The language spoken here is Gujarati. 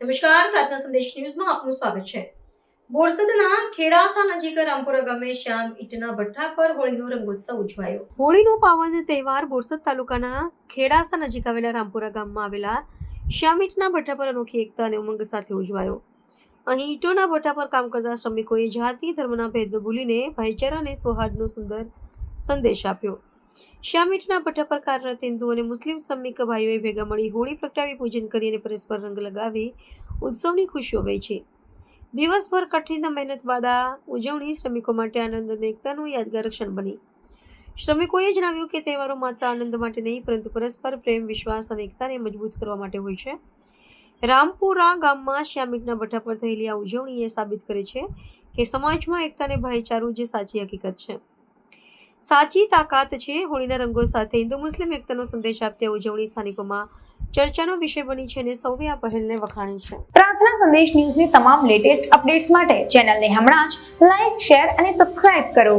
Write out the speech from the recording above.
નમસ્કાર, પ્રાર્થના સંદેશ ન્યૂઝમાં આપનું સ્વાગત છે। બોરસદના ખેડાસા નજીક રામપુરા ગામે શ્યામ ઈંટના ભઠ્ઠા પર હોળીનો રંગોત્સવ ઉજવાયો। હોળીનો પાવન તહેવાર બોરસદ તાલુકાના ખેડાસા નજીક આવેલા રામપુરા ગામમાં આવેલા શ્યામ ઈંટના ભઠ્ઠા પર અનોખી એકતા અને ઉમંગ સાથે ઉજવાયો। અહીં ઈંટોના ભઠ્ઠા પર કામ કરતા શ્રમિકોએ જાતિ ધર્મના ભેદ ભૂલીને ભાઈચારા અને સૌહાર્દનો સુંદર સંદેશ આપ્યો। શ્યામ ઈંટના ભઠ્ઠા પર કાર્યરત હિન્દુ અને મુસ્લિમ શ્રમિક ભાઈઓએ ભેગા મળી હોળી પ્રગટાવી પૂજન કરી અને પરસ્પર રંગ લગાવી ઉત્સવની ખુશીઓ વહેંચી। દિવસભર કઠિન મહેનત બાદ આ ઉજવણી શ્રમિકો માટે આનંદ અને એકતાનું યાદગાર ક્ષણ બની। શ્રમિકોએ જણાવ્યું કે તહેવારો માત્ર આનંદ માટે નહીં પરંતુ પરસ્પર પ્રેમ, વિશ્વાસ અને એકતાને મજબૂત કરવા માટે હોય છે। રામપુરા ગામમાં શ્યામ ઈંટના ભઠ્ઠા પર થયેલી આ ઉજવણી એ સાબિત કરે છે કે સમાજમાં એકતા અને ભાઈચારું જે સાચી હકીકત છે, સાચી તાકાત છે। હોળીના રંગો સાથે હિન્દુ મુસ્લિમ એકતાનો સંદેશ આપતી ઉજવણી સ્થાનિકોમાં ચર્ચાનો વિષય બની છે અને સૌએ આ પહેલને વખાણી છે। પ્રાર્થના સંદેશ ન્યૂઝની તમામ લેટેસ્ટ અપડેટ્સ માટે ચેનલને હમણાં જ લાઈક, શેર અને સબસ્ક્રાઇબ કરો।